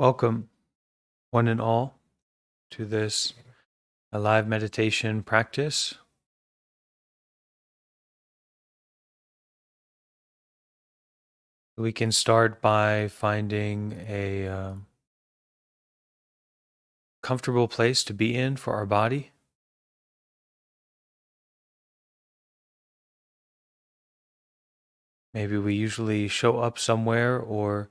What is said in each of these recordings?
Welcome, one and all, to this live meditation practice. We can start by finding a comfortable place to be in for our body. Maybe we usually show up somewhere, or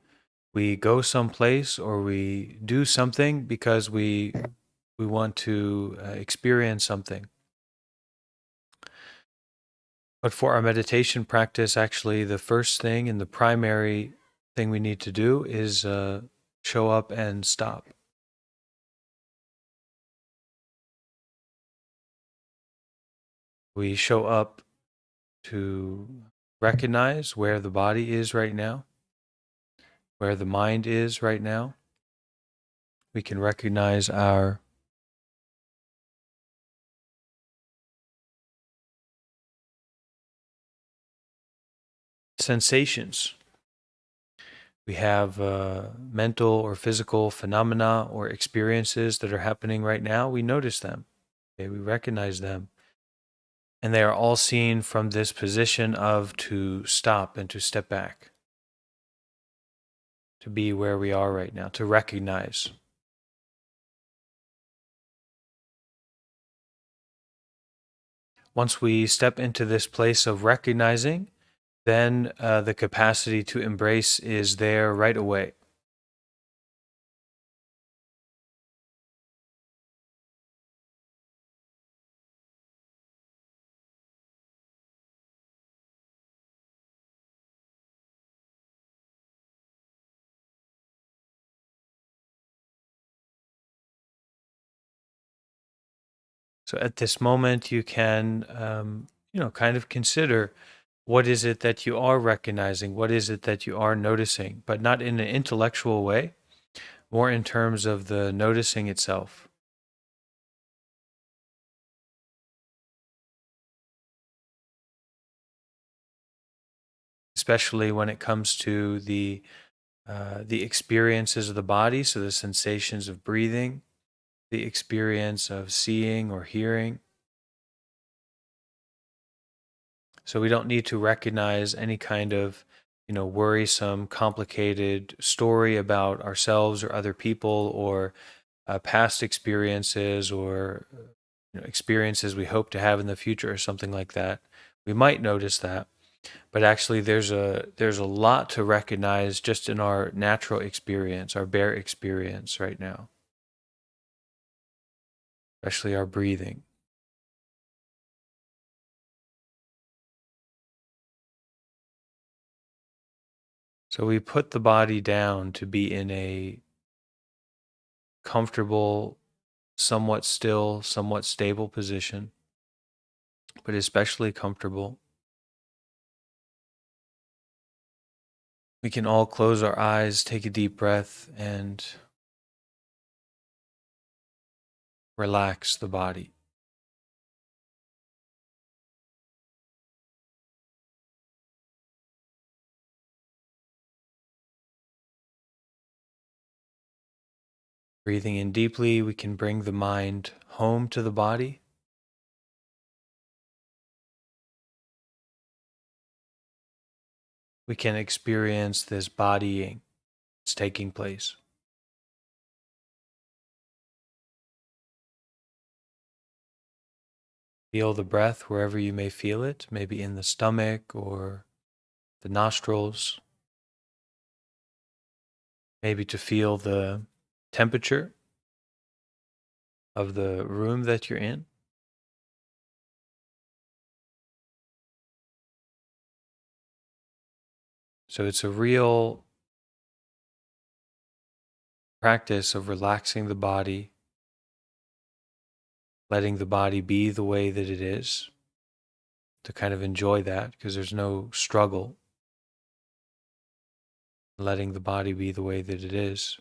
we go someplace, or we do something because we want to experience something. But for our meditation practice, actually, the first thing and the primary thing we need to do is show up and stop. We show up to recognize where the body is right now, where the mind is right now. We can recognize our sensations. We have mental or physical phenomena or experiences that are happening right now. We notice them. Okay? We recognize them. And they are all seen from this position of to stop and to step back, to be where we are right now, to recognize. Once we step into this place of recognizing, then the capacity to embrace is there right away. So at this moment, you can, kind of consider what is it that you are recognizing, what is it that you are noticing, but not in an intellectual way, more in terms of the noticing itself. Especially when it comes to the experiences of the body, so the sensations of breathing, the experience of seeing or hearing. So we don't need to recognize any kind of, worrisome, complicated story about ourselves or other people or past experiences or experiences we hope to have in the future or something like that. We might notice that, but actually there's a lot to recognize just in our natural experience, our bare experience right now, especially our breathing. So we put the body down to be in a comfortable, somewhat still, somewhat stable position, but especially comfortable. We can all close our eyes, take a deep breath, and relax the body. Breathing in deeply, we can bring the mind home to the body. We can experience this bodying that's taking place. Feel the breath wherever you may feel it, maybe in the stomach or the nostrils. Maybe to feel the temperature of the room that you're in. So it's a real practice of relaxing the body, letting the body be the way that it is, to kind of enjoy that because there's no struggle, letting the body be the way that it is.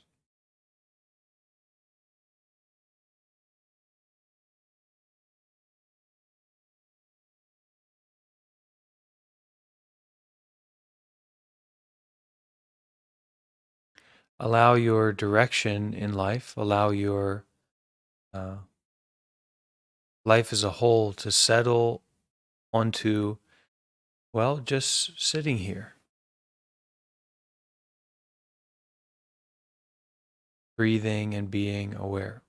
allow your direction in life, allow your uh, life as a whole to settle onto, well, just sitting here, breathing and being aware.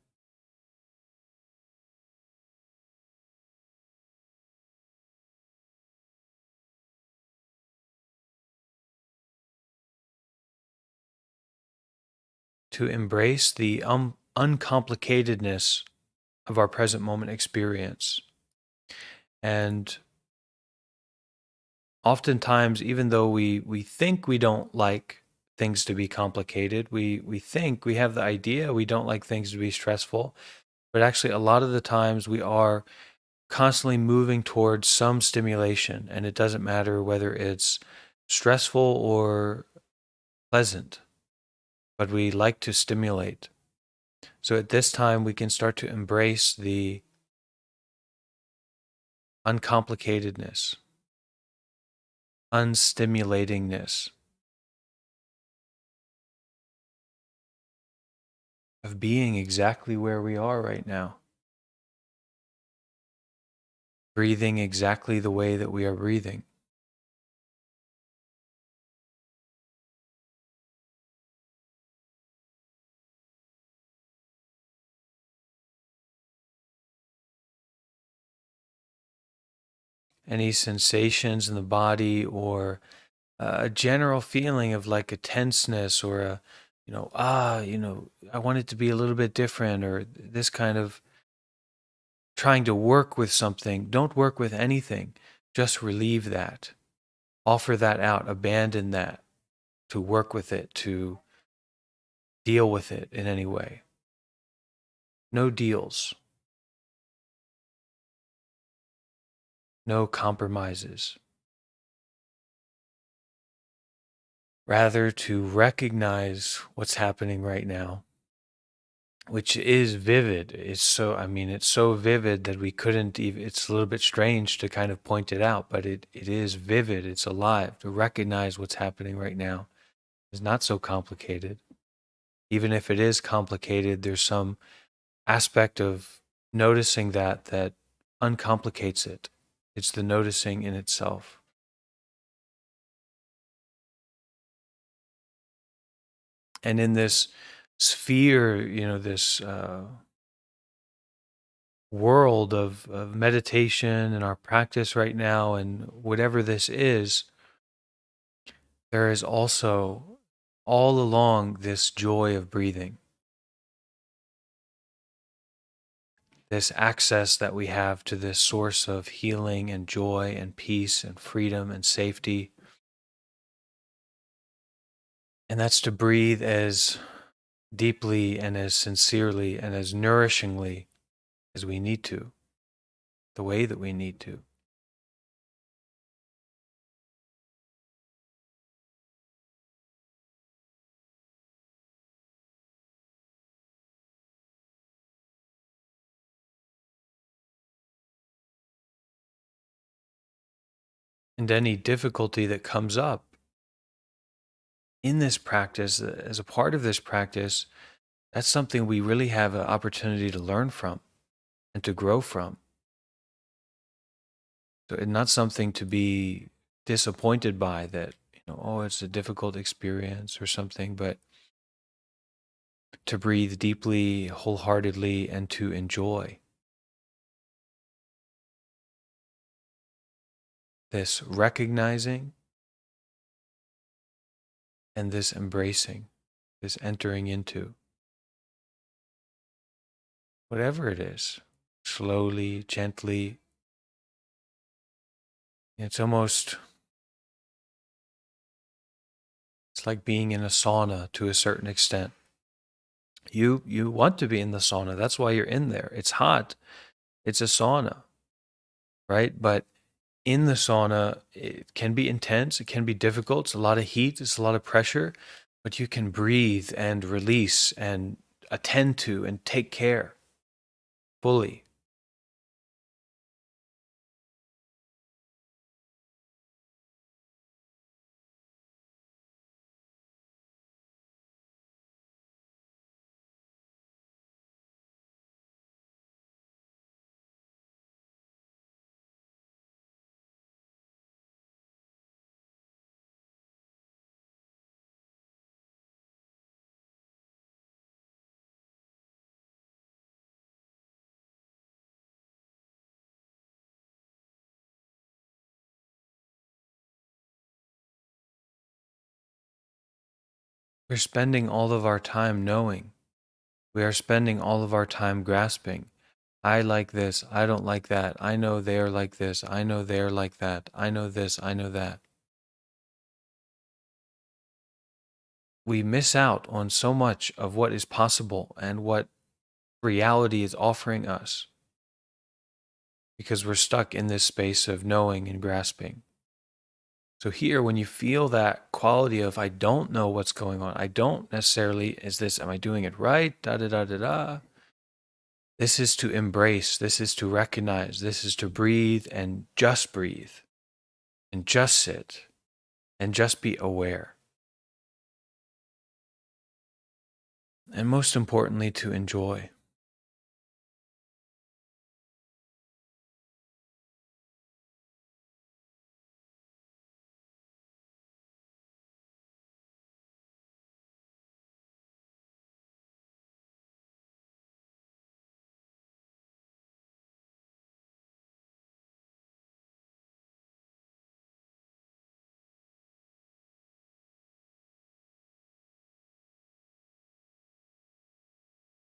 To embrace the uncomplicatedness of our present moment experience. And oftentimes, even though we think we don't like things to be complicated, we think we have the idea we don't like things to be stressful, but actually, a lot of the times we are constantly moving towards some stimulation, and it doesn't matter whether it's stressful or pleasant, but we like to stimulate. So at this time, we can start to embrace the uncomplicatedness, unstimulatingness of being exactly where we are right now, breathing exactly the way that we are breathing. Any sensations in the body or a general feeling of like a tenseness or a, I want it to be a little bit different, or this kind of trying to work with something. Don't work with anything. Just relieve that. Offer that out. Abandon that to work with it, to deal with it in any way. No deals. No compromises. Rather, to recognize what's happening right now, which is vivid. It's so vivid that we couldn't even, it's a little bit strange to kind of point it out, but it is vivid. It's alive. To recognize what's happening right now is not so complicated. Even if it is complicated, there's some aspect of noticing that uncomplicates it. It's the noticing in itself. And in this sphere, this world of meditation and our practice right now, and whatever this is, there is also all along this joy of breathing, this access that we have to this source of healing and joy and peace and freedom and safety. And that's to breathe as deeply and as sincerely and as nourishingly as we need to, the way that we need to. And any difficulty that comes up in this practice, as a part of this practice, that's something we really have an opportunity to learn from and to grow from. So it's not something to be disappointed by, that, oh, it's a difficult experience or something, but to breathe deeply, wholeheartedly, and to enjoy this recognizing and this embracing, this entering into whatever it is, slowly, gently. It's like being in a sauna to a certain extent. You want to be in the sauna. That's why you're in there. It's hot. It's a sauna, right? But in the sauna, it can be intense. It can be difficult. It's a lot of heat. It's a lot of pressure, but you can breathe and release and attend to and take care fully. We're spending all of our time knowing. We are spending all of our time grasping. I like this. I don't like that. I know they're like this. I know they're like that. I know this. I know that. We miss out on so much of what is possible and what reality is offering us because we're stuck in this space of knowing and grasping. So here, when you feel that quality of, I don't know what's going on, I don't necessarily, am I doing it right? Da da da da da. This is to embrace, this is to recognize, this is to breathe and just sit and just be aware. And most importantly, to enjoy.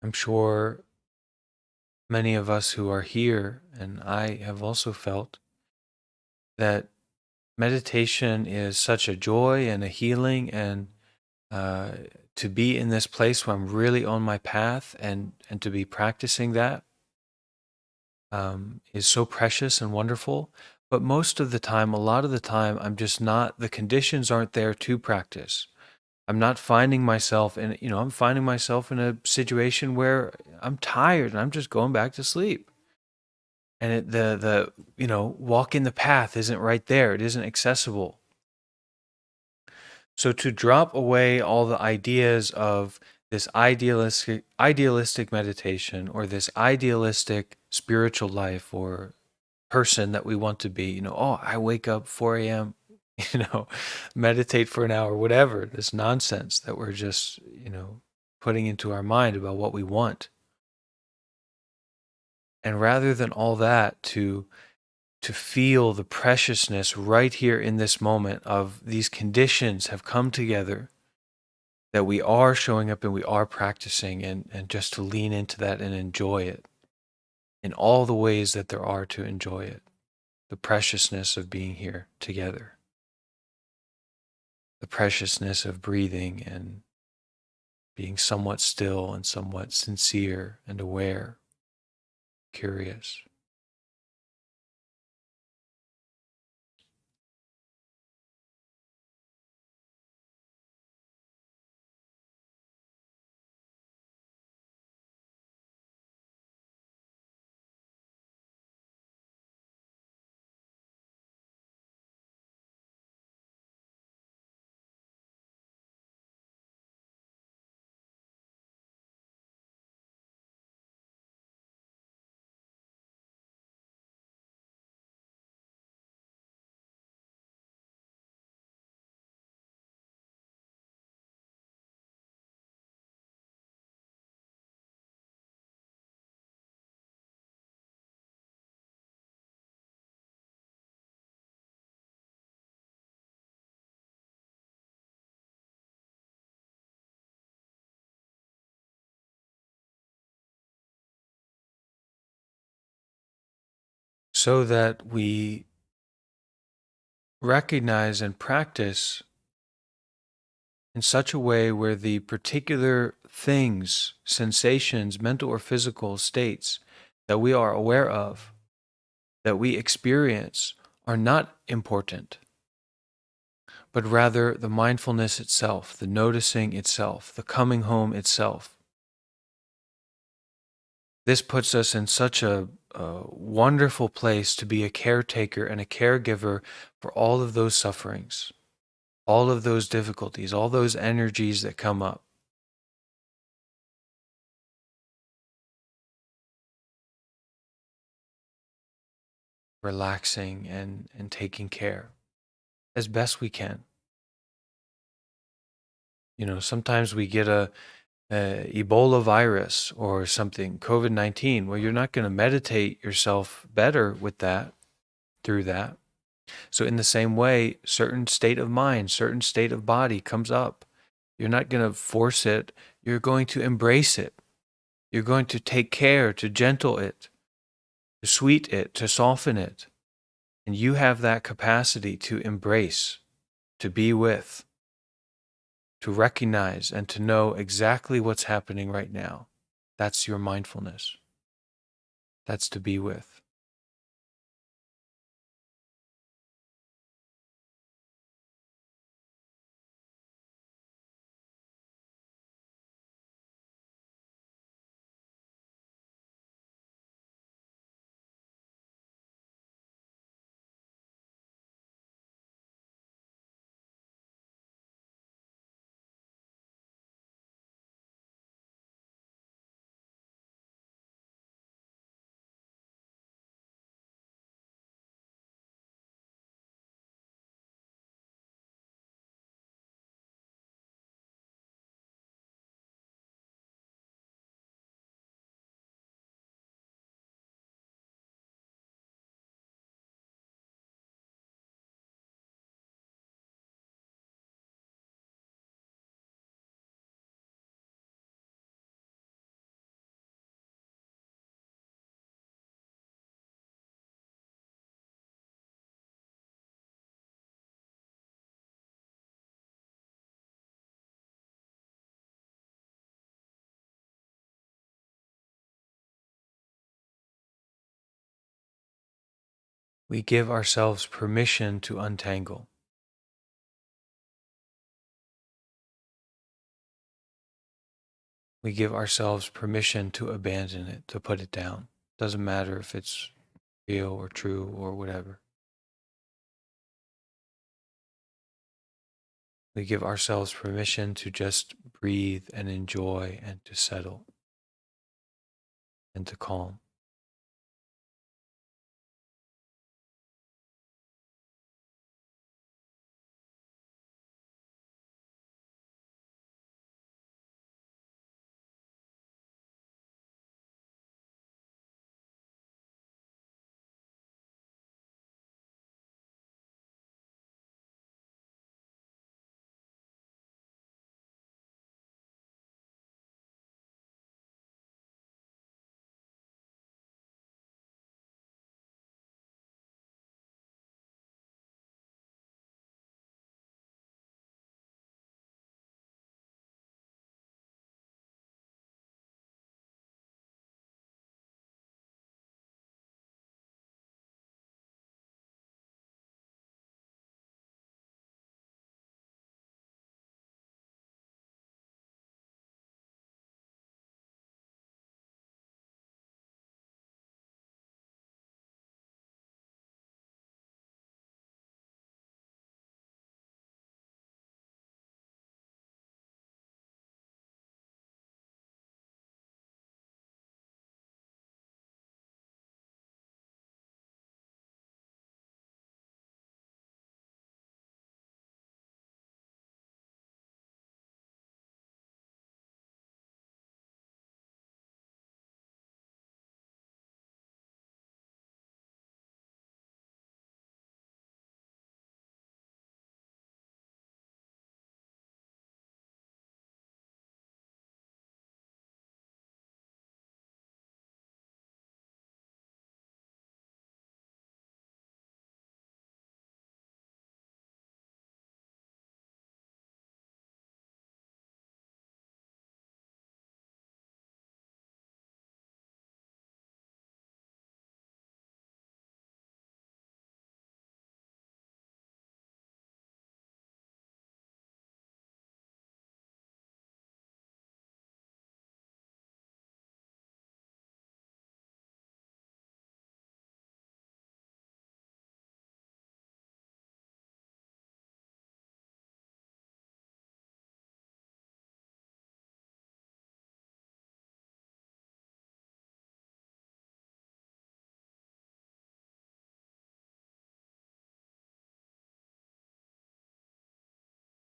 I'm sure many of us who are here, and I have also felt that meditation is such a joy and a healing, and to be in this place where I'm really on my path and to be practicing that is so precious and wonderful. But most of the time, a lot of the time, the conditions aren't there to practice. I'm not finding myself I'm finding myself in a situation where I'm tired and I'm just going back to sleep. And walk in the path isn't right there. It isn't accessible. So to drop away all the ideas of this idealistic meditation or this idealistic spiritual life or person that we want to be, I wake up 4 a.m., meditate for an hour, whatever, this nonsense that we're just, putting into our mind about what we want. And rather than all that, to feel the preciousness right here in this moment of these conditions have come together, that we are showing up and we are practicing, and just to lean into that and enjoy it in all the ways that there are to enjoy it. The preciousness of being here together. The preciousness of breathing and being somewhat still and somewhat sincere and aware, curious. So that we recognize and practice in such a way where the particular things, sensations, mental or physical states that we are aware of, that we experience, are not important, but rather the mindfulness itself, the noticing itself, the coming home itself. This puts us in such a wonderful place to be a caretaker and a caregiver for all of those sufferings, all of those difficulties, all those energies that come up. Relaxing and taking care as best we can. Sometimes we get a Ebola virus or something, COVID-19, well, you're not going to meditate yourself better with that, through that. So in the same way, certain state of mind, certain state of body comes up, You're not going to force it. You're going to embrace it. You're going to take care to gentle it, to sweet it, to soften it. And you have that capacity to embrace, to be with, to recognize, and to know exactly what's happening right now. That's your mindfulness. That's to be with. We give ourselves permission to untangle. We give ourselves permission to abandon it, to put it down. Doesn't matter if it's real or true or whatever. We give ourselves permission to just breathe and enjoy and to settle and to calm.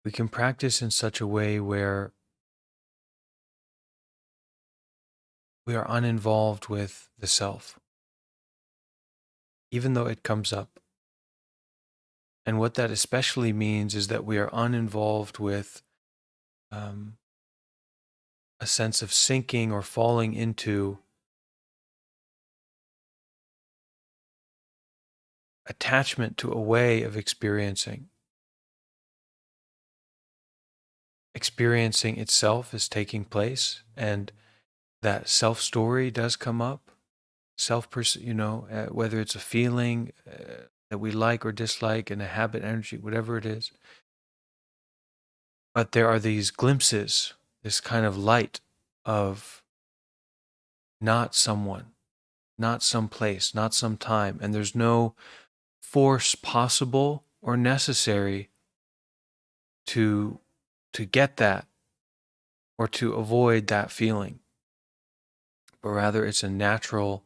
We can practice in such a way where we are uninvolved with the self, even though it comes up. And what that especially means is that we are uninvolved with um, a sense of sinking or falling into attachment to a way of experiencing. Experiencing itself is taking place, and that self story does come up. Whether it's a feeling that we like or dislike, and a habit, energy, whatever it is. But there are these glimpses, this kind of light of not someone, not some place, not some time, and there's no force possible or necessary to get that or to avoid that feeling, but rather it's a natural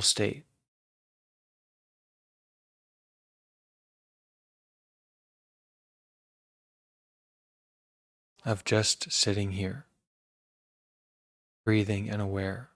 state of just sitting here, breathing and aware.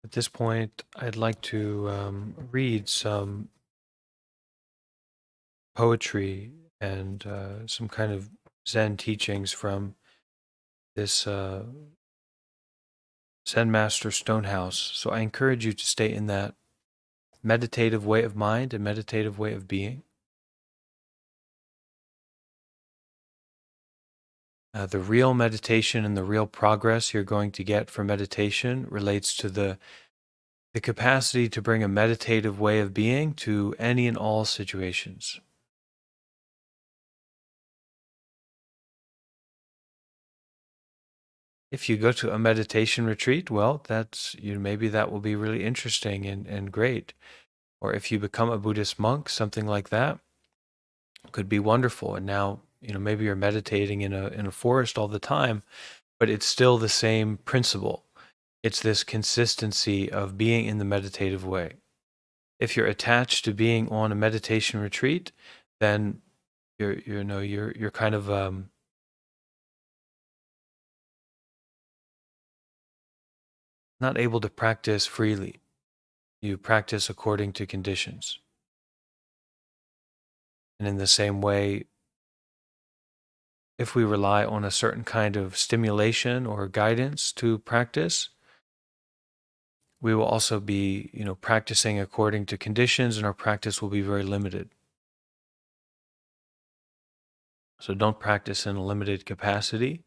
At this point, I'd like to read some poetry and some kind of Zen teachings from this Zen Master Stonehouse. So I encourage you to stay in that meditative way of mind and meditative way of being. The real meditation and the real progress you're going to get from meditation relates to the capacity to bring a meditative way of being to any and all situations. If you go to a meditation retreat, well, maybe that will be really interesting and great. Or if you become a Buddhist monk, something like that could be wonderful. And now, maybe you're meditating in a forest all the time, but it's still the same principle. It's this consistency of being in the meditative way. If you're attached to being on a meditation retreat, then you're kind of not able to practice freely. You practice according to conditions. And in the same way, if we rely on a certain kind of stimulation or guidance to practice, we will also be, practicing according to conditions, and our practice will be very limited. So don't practice in a limited capacity.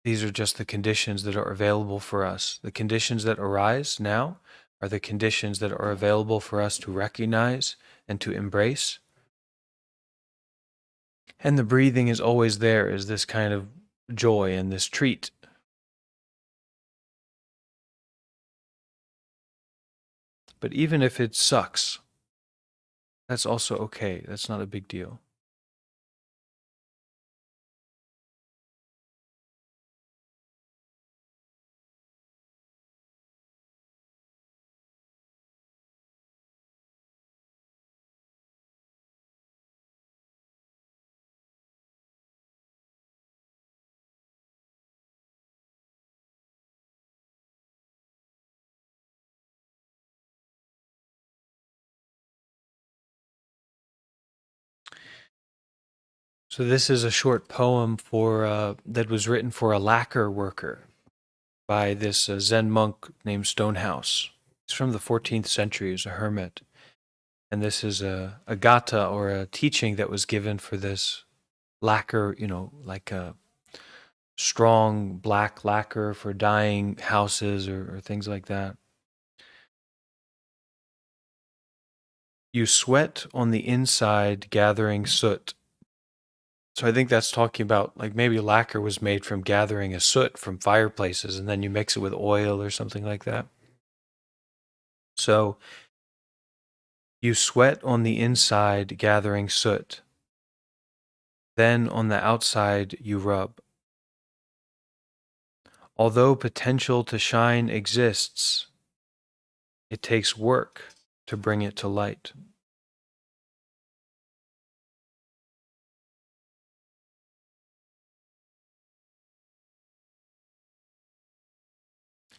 These are just the conditions that are available for us. The conditions that arise now are the conditions that are available for us to recognize and to embrace. And the breathing is always there as this kind of joy and this treat. But even if it sucks, that's also okay. That's not a big deal. So this is a short poem for that was written for a lacquer worker by this Zen monk named Stonehouse. He's from the 14th century. He's a hermit, and this is a gatha, or a teaching that was given for this lacquer. Like a strong black lacquer for dyeing houses or things like that. You sweat on the inside, gathering soot. So I think that's talking about, like, maybe lacquer was made from gathering a soot from fireplaces, and then you mix it with oil or something like that. So you sweat on the inside, gathering soot. Then on the outside you rub. Although potential to shine exists, it takes work to bring it to light.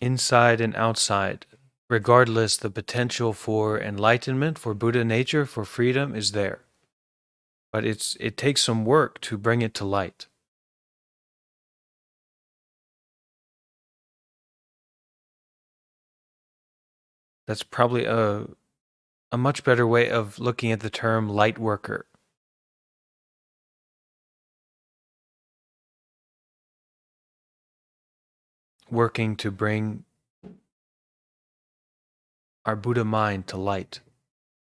Inside and outside, regardless, the potential for enlightenment, for Buddha nature, for freedom is there. But it takes some work to bring it to light. That's probably a much better way of looking at the term light worker. Working to bring our Buddha mind to light,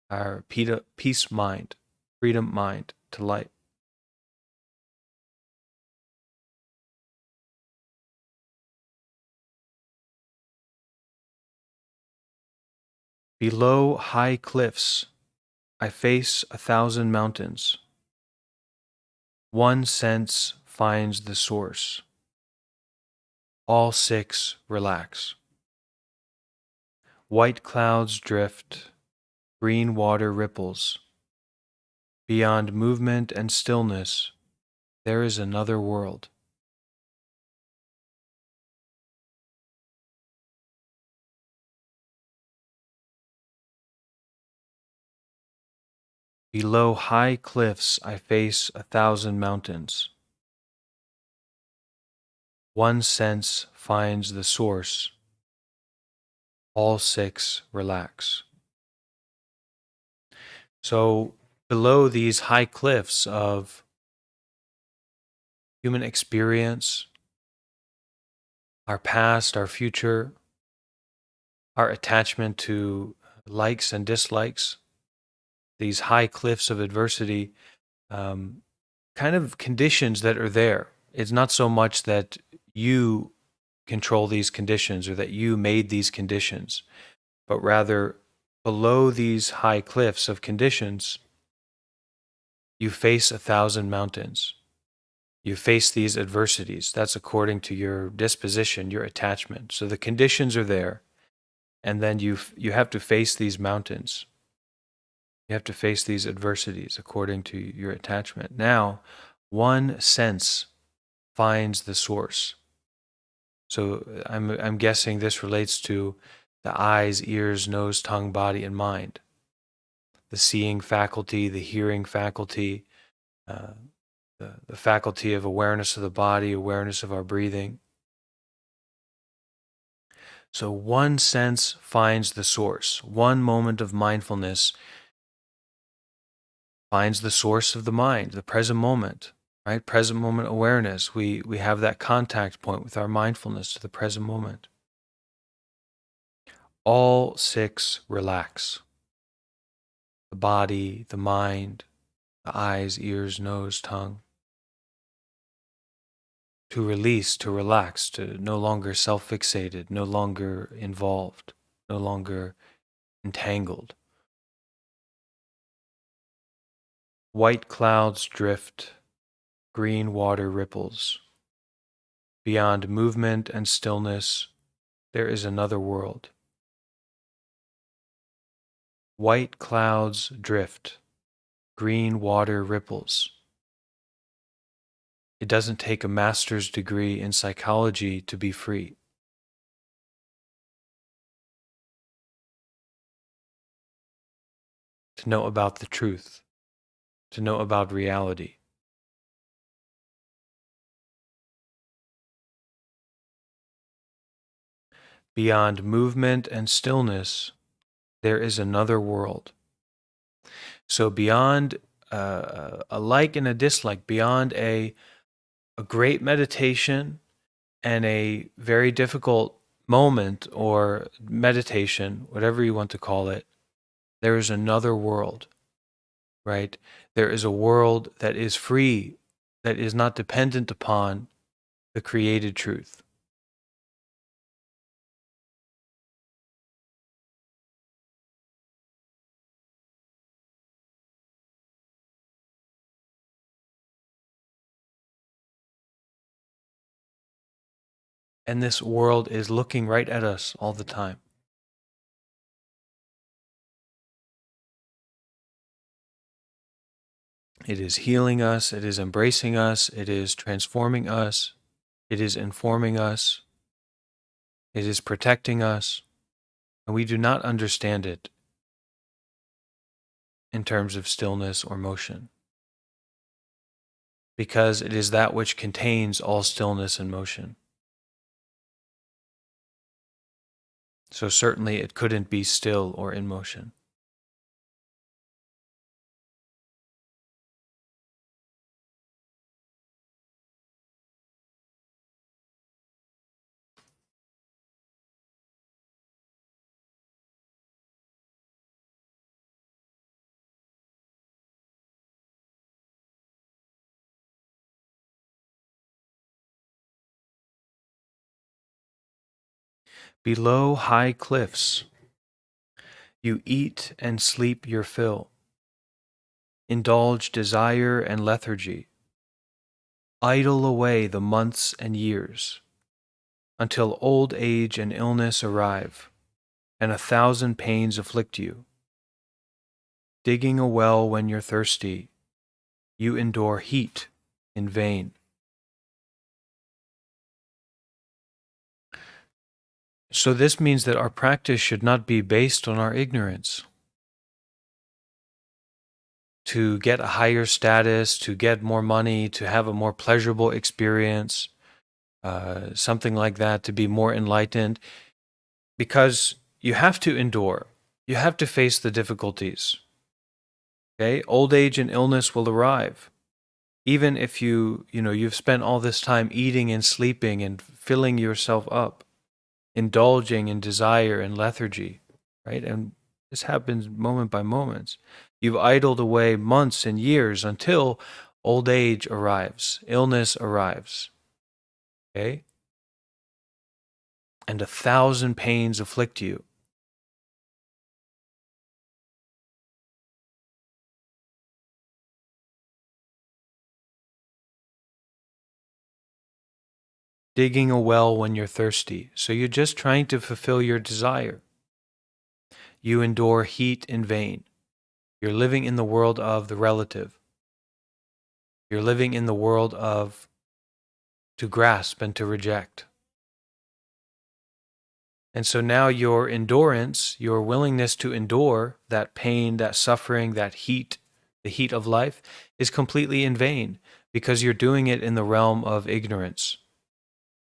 our peace mind, freedom mind to light. Below high cliffs, I face 1,000 mountains. One sense finds the source. All six relax. White clouds drift, green water ripples. Beyond movement and stillness, there is another world. Below high cliffs I face 1,000 mountains. One sense finds the source. All six relax. So below these high cliffs of human experience, our past, our future, our attachment to likes and dislikes, these high cliffs of adversity, kind of conditions that are there. It's not so much that you control these conditions or that you made these conditions, but rather below these high cliffs of conditions, you face 1,000 mountains. You face these adversities. That's according to your disposition, your attachment. So the conditions are there, and then you have to face these mountains. You have to face these adversities according to your attachment. Now, one sense finds the source. So I'm guessing this relates to the eyes, ears, nose, tongue, body, and mind. The seeing faculty, the hearing faculty, uh, the faculty of awareness of the body, awareness of our breathing. So one sense finds the source. One moment of mindfulness finds the source of the mind, the present moment, right? Present moment awareness. We have that contact point with our mindfulness to the present moment. All six relax. The body, the mind, the eyes, ears, nose, tongue. To release, to relax, to no longer self-fixated, no longer involved, no longer entangled. White clouds drift, green water ripples. Beyond movement and stillness, there is another world. White clouds drift, green water ripples. It doesn't take a master's degree in psychology to be free. To know about the truth, to know about reality. Beyond movement and stillness, there is another world. So beyond a like and a dislike, beyond a great meditation and a very difficult moment or meditation, whatever you want to call it, there is another world, right? There is a world that is free, that is not dependent upon the created truth. And this world is looking right at us all the time. It is healing us, it is embracing us, it is transforming us, it is informing us, it is protecting us, and we do not understand it in terms of stillness or motion, because it is that which contains all stillness and motion. So certainly it couldn't be still or in motion. Below high cliffs, you eat and sleep your fill, indulge desire and lethargy, idle away the months and years, until old age and illness arrive, and 1,000 pains afflict you. Digging a well when you're thirsty, you endure heat in vain. So this means that our practice should not be based on our ignorance. To get a higher status, to get more money, to have a more pleasurable experience, something like that, to be more enlightened, because you have to endure. You have to face the difficulties. Okay? Old age and illness will arrive. Even if you've spent all this time eating and sleeping and filling yourself up, indulging in desire and lethargy, right? And this happens moment by moment. You've idled away months and years until old age arrives, illness arrives, okay? And 1,000 pains afflict you. Digging a well when you're thirsty. So you're just trying to fulfill your desire. You endure heat in vain. You're living in the world of the relative. You're living in the world of to grasp and to reject. And so now your endurance, your willingness to endure that pain, that suffering, that heat, the heat of life, is completely in vain because you're doing it in the realm of ignorance.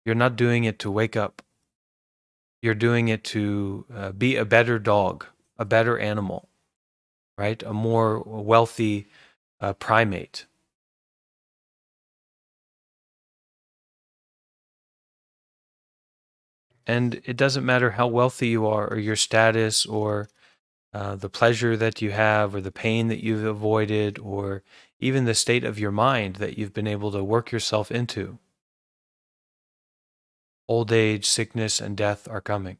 You're not doing it to wake up. You're doing it to be a better dog, a better animal, right? A more wealthy primate. And it doesn't matter how wealthy you are or your status or the pleasure that you have or the pain that you've avoided or even the state of your mind that you've been able to work yourself into. Old age, sickness, and death are coming.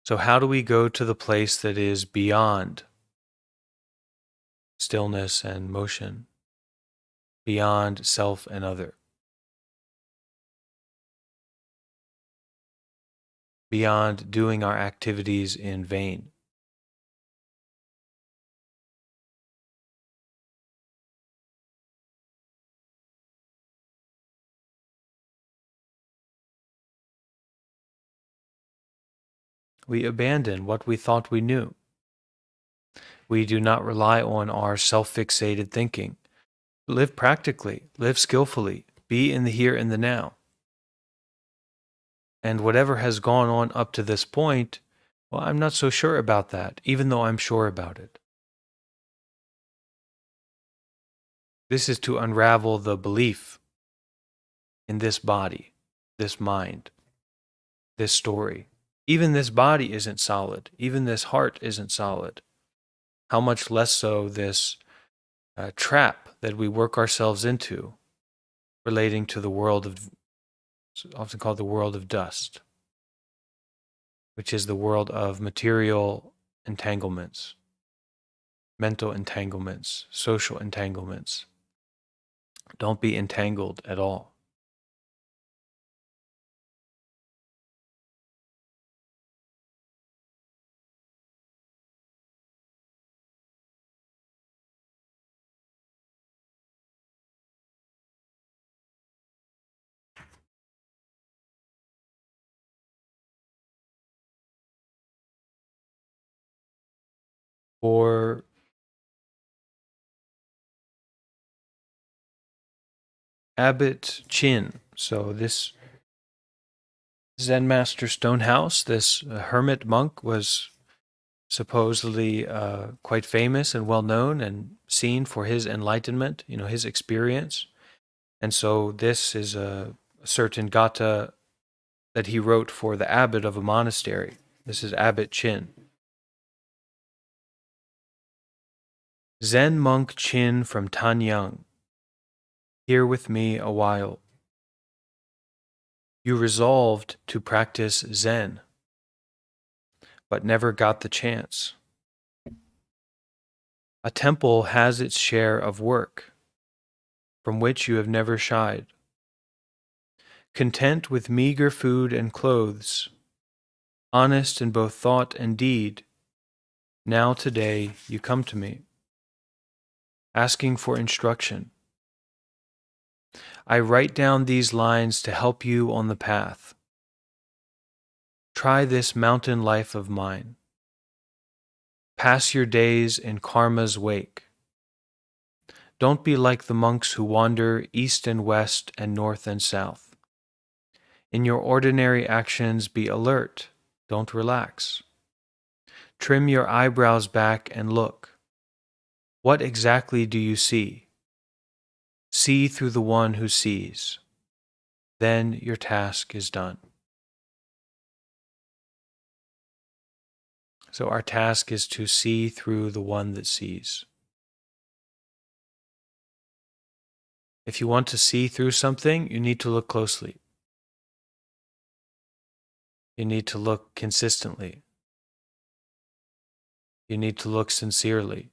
So how do we go to the place that is beyond stillness and motion, beyond self and other, beyond doing our activities in vain? We abandon what we thought we knew. We do not rely on our self-fixated thinking. Live practically, live skillfully, be in the here and the now. And whatever has gone on up to this point, well, I'm not so sure about that, even though I'm sure about it. This is to unravel the belief in this body, this mind, this story. Even this body isn't solid. Even this heart isn't solid. How much less so this trap that we work ourselves into relating to the world of, it's often called the world of dust, which is the world of material entanglements, mental entanglements, social entanglements. Don't be entangled at all. For Abbot Chin, so this Zen Master Stonehouse, this hermit monk, was supposedly quite famous and well known and seen for his enlightenment, his experience. And so this is a certain gatha that he wrote for the abbot of a monastery. This is Abbot Chin. Zen monk Chin from Tanyang, here with me a while. You resolved to practice Zen, but never got the chance. A temple has its share of work, from which you have never shied. Content with meager food and clothes, honest in both thought and deed, now today you come to me, asking for instruction. I write down these lines to help you on the path. Try this mountain life of mine. Pass your days in karma's wake. Don't be like the monks who wander east and west and north and south. In your ordinary actions be alert, don't relax. Trim your eyebrows back and look. What exactly do you see? See through the one who sees. Then your task is done. So our task is to see through the one that sees. If you want to see through something, you need to look closely. You need to look consistently. You need to look sincerely.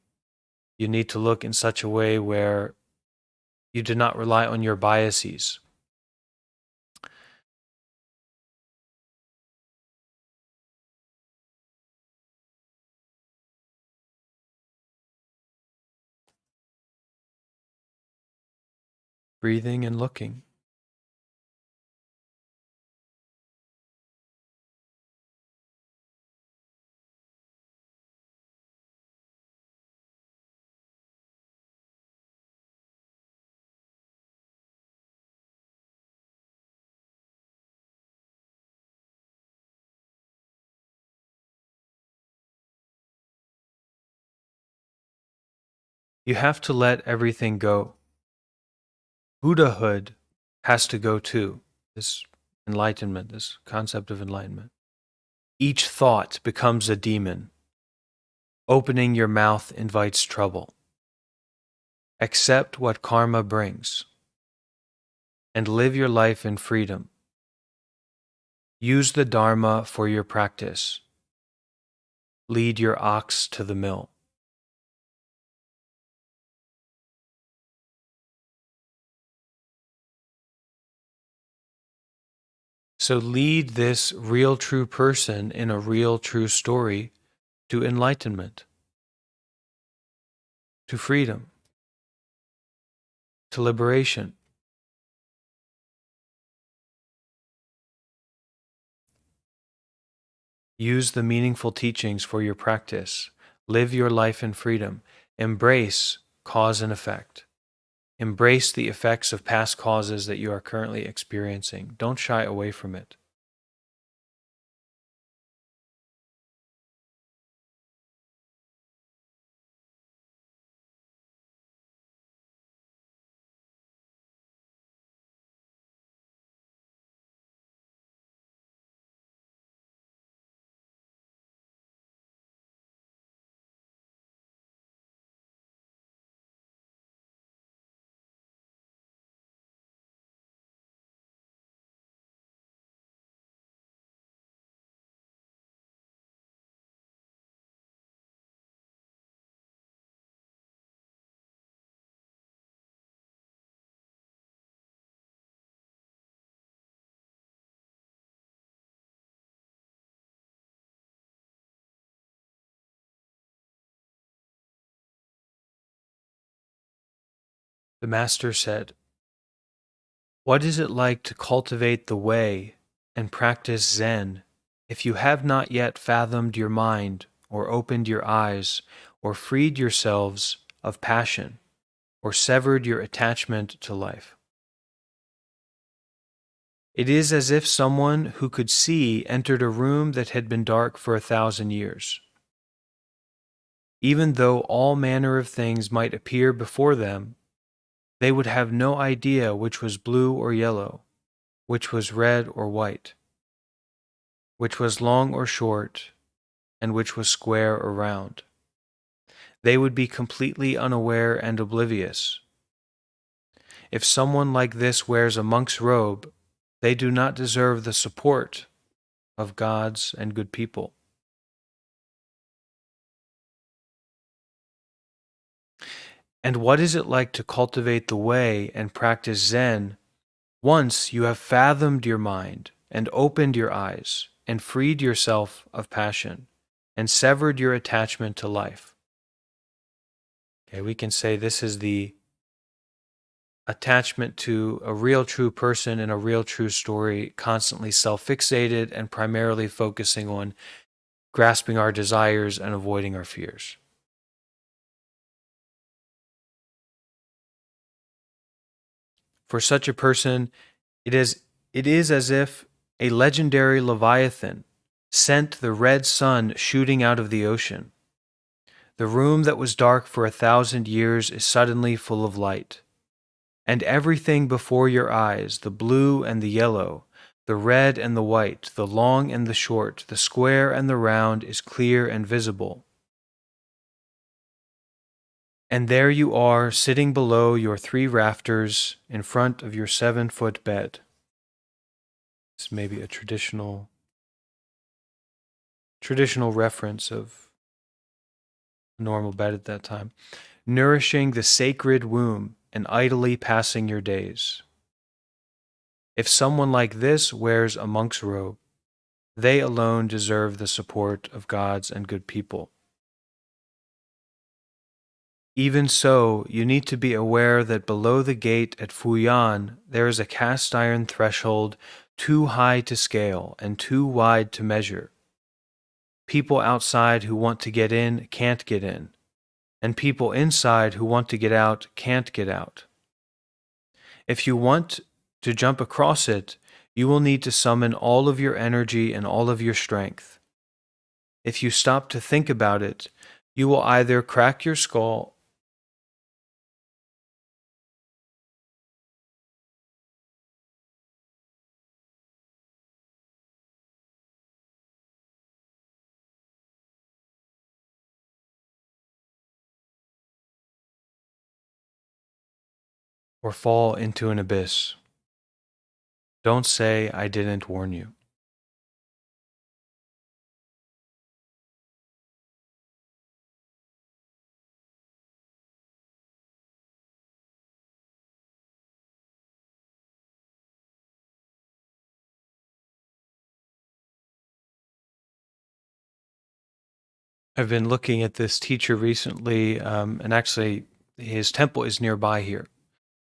You need to look in such a way where you do not rely on your biases. Breathing and looking. You have to let everything go. Buddhahood has to go too, this enlightenment, this concept of enlightenment. Each thought becomes a demon. Opening your mouth invites trouble. Accept what karma brings, and live your life in freedom. Use the Dharma for your practice. Lead your ox to the mill. So lead this real true person in a real true story to enlightenment, to freedom, to liberation. Use the meaningful teachings for your practice. Live your life in freedom. Embrace cause and effect. Embrace the effects of past causes that you are currently experiencing. Don't shy away from it. The Master said, "What is it like to cultivate the way and practice Zen if you have not yet fathomed your mind or opened your eyes or freed yourselves of passion or severed your attachment to life? It is as if someone who could see entered a room that had been dark for 1,000 years. Even though all manner of things might appear before them, they would have no idea which was blue or yellow, which was red or white, which was long or short, and which was square or round. They would be completely unaware and oblivious. If someone like this wears a monk's robe, they do not deserve the support of gods and good people." And what is it like to cultivate the way and practice Zen once you have fathomed your mind and opened your eyes and freed yourself of passion and severed your attachment to life? Okay, we can say this is the attachment to a real true person in a real true story, constantly self-fixated and primarily focusing on grasping our desires and avoiding our fears. For such a person, it is as if a legendary Leviathan sent the red sun shooting out of the ocean. The room that was dark for 1,000 years is suddenly full of light. And everything before your eyes, the blue and the yellow, the red and the white, the long and the short, the square and the round, is clear and visible. And there you are, sitting below your 3 rafters in front of your 7-foot bed. It's maybe a traditional reference of a normal bed at that time. Nourishing the sacred womb and idly passing your days. If someone like this wears a monk's robe, they alone deserve the support of gods and good people. Even so, you need to be aware that below the gate at Fuyan, there is a cast iron threshold too high to scale and too wide to measure. People outside who want to get in can't get in, and people inside who want to get out can't get out. If you want to jump across it, you will need to summon all of your energy and all of your strength. If you stop to think about it, you will either crack your skull or fall into an abyss. Don't say I didn't warn you. I've been looking at this teacher recently, and actually his temple is nearby here.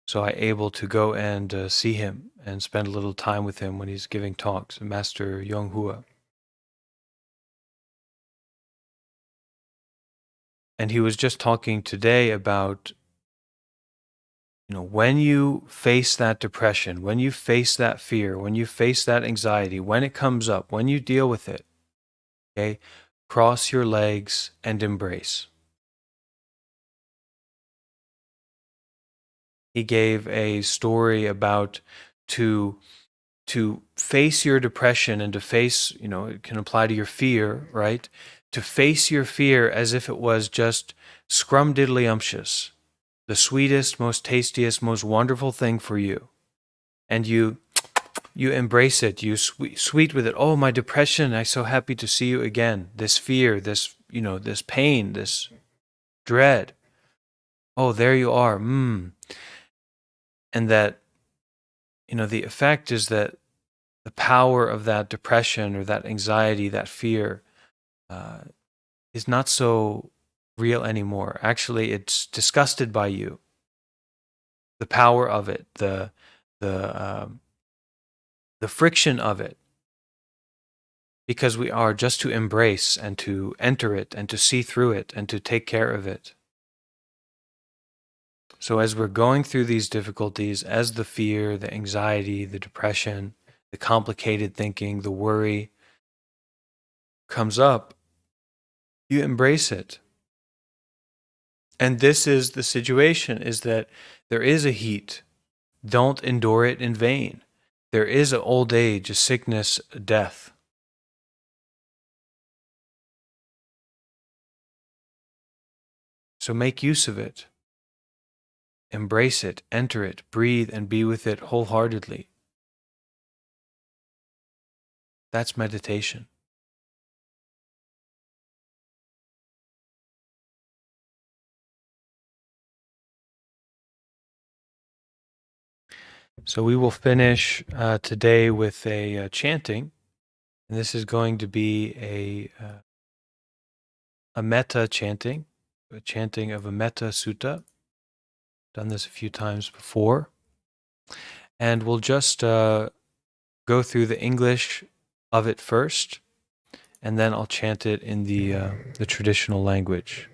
So I'm able to go and see him and spend a little time with him when he's giving talks, Master Yonghua. And he was just talking today about, when you face that depression, when you face that fear, when you face that anxiety, when it comes up, when you deal with it, okay, cross your legs and embrace. He gave a story about to face your depression and to face, it can apply to your fear, right? To face your fear as if it was just scrumdiddlyumptious, the sweetest, most tastiest, most wonderful thing for you. And you embrace it, you sweet with it. Oh, my depression, I'm so happy to see you again. This fear, this, this pain, this dread. Oh, there you are. And that, the effect is that the power of that depression or that anxiety, that fear, is not so real anymore. Actually, it's disgusted by you. the power of it, the friction of it, because we are just to embrace and to enter it and to see through it and to take care of it. So as we're going through these difficulties, as the fear, the anxiety, the depression, the complicated thinking, the worry comes up, you embrace it. And this is the situation, is that there is a heat. Don't endure it in vain. There is an old age, a sickness, a death. So make use of it. Embrace it, enter it, breathe, and be with it wholeheartedly. That's meditation. So we will finish today with a chanting, and this is going to be a metta chanting, a chanting of a metta sutta. Done this a few times before, and we'll just go through the English of it first, and then I'll chant it in the traditional language.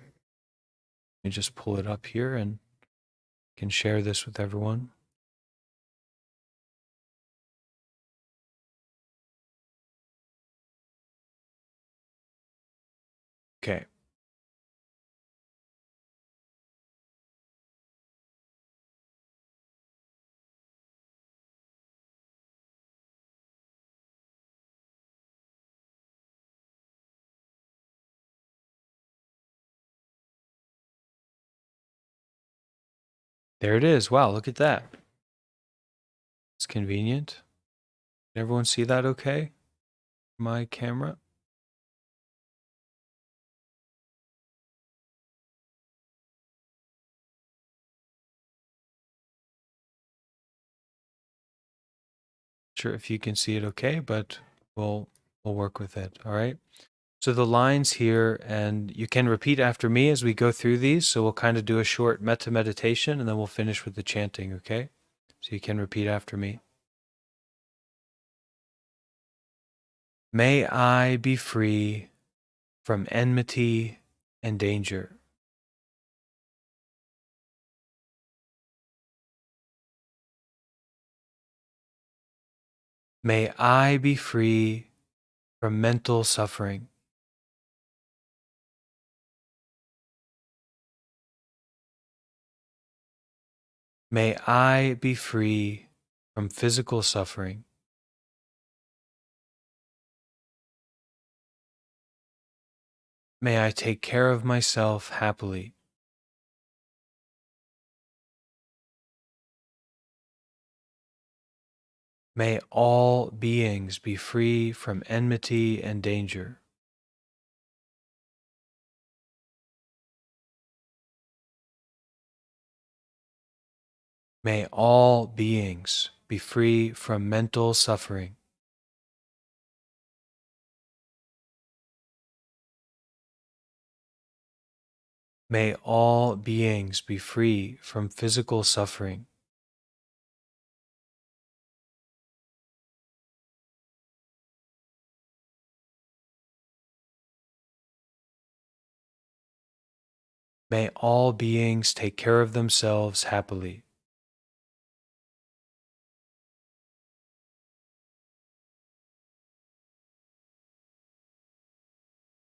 Let me just pull it up here and can share this with everyone. Okay. There it is. Wow, look at that. It's convenient. Can everyone see that okay? My camera? Sure if you can see it okay, but we'll work with it. All right. So the lines here, and you can repeat after me as we go through these. So we'll kind of do a short metta meditation, and then we'll finish with the chanting, okay? So you can repeat after me. May I be free from enmity and danger. May I be free from mental suffering. May I be free from physical suffering. May I take care of myself happily. May all beings be free from enmity and danger. May all beings be free from mental suffering. May all beings be free from physical suffering. May all beings take care of themselves happily.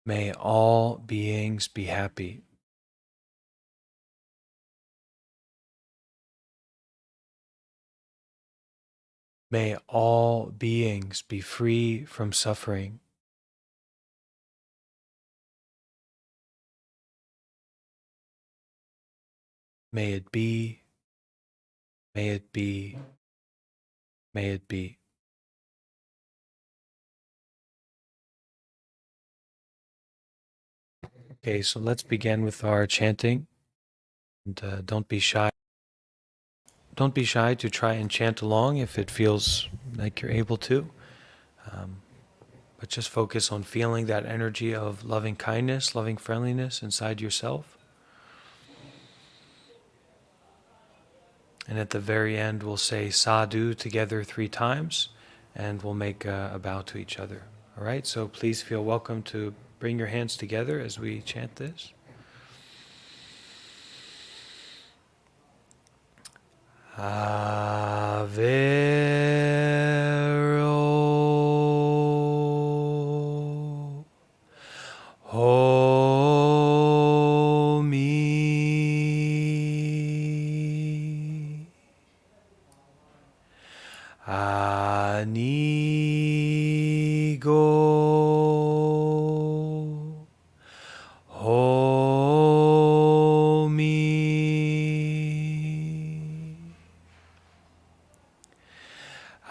May all beings be happy. May all beings be free from suffering. May it be, may it be, may it be. Okay, so let's begin with our chanting. And don't be shy. Don't be shy to try and chant along if it feels like you're able to. But just focus on feeling that energy of loving kindness, loving friendliness inside yourself. And at the very end, we'll say sadhu together 3 times, and we'll make a bow to each other. All right, so please feel welcome to bring your hands together as we chant this. Avero Homi Anigo Homi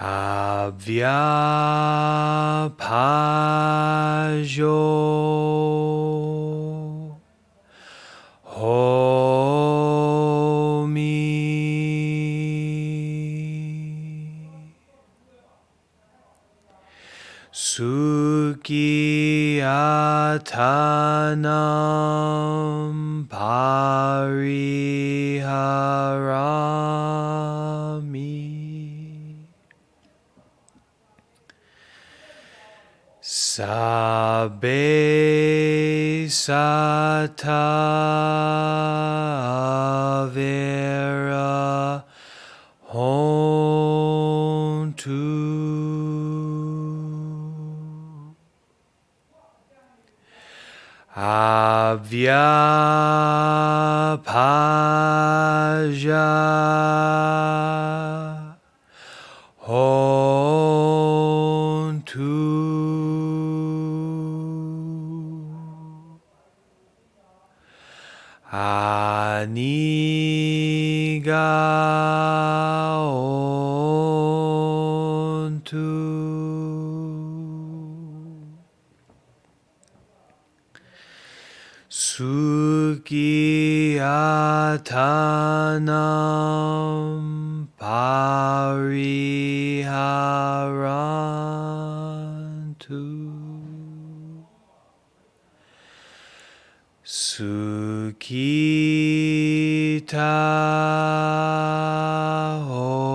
Avyapajo Homi Sukhiyatanam Pariharami Sabbe Sata Avera Hontu Avyapaja Hontu Aniga Ontu Sukhiyatanam Pariharantu Sukhita Hota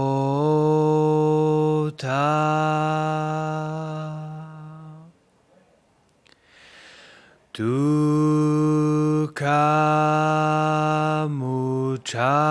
Dukkha Muccata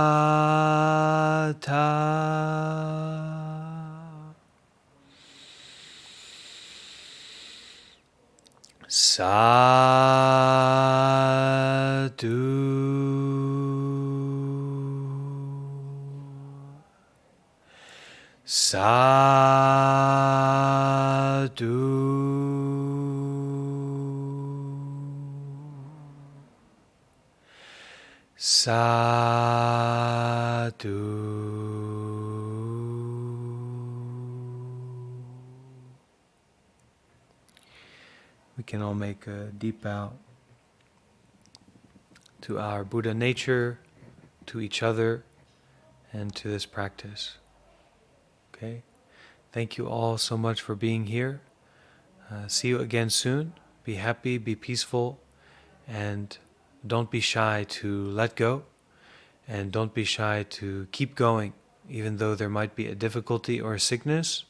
We can all make a deep bow to our Buddha nature, to each other, and to this practice. Okay? Thank you all so much for being here. See you again soon. Be happy, be peaceful, and don't be shy to let go, and don't be shy to keep going, even though there might be a difficulty or a sickness.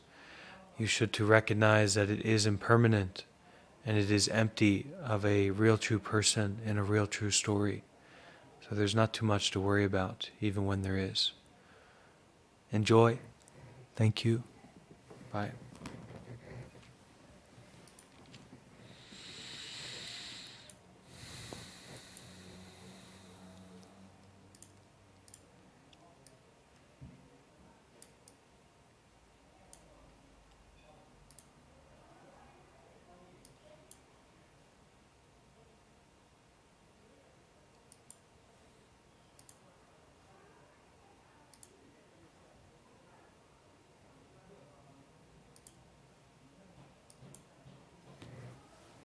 You should to recognize that it is impermanent, and it is empty of a real true person and a real true story. So there's not too much to worry about, even when there is. Enjoy. Thank you. Bye.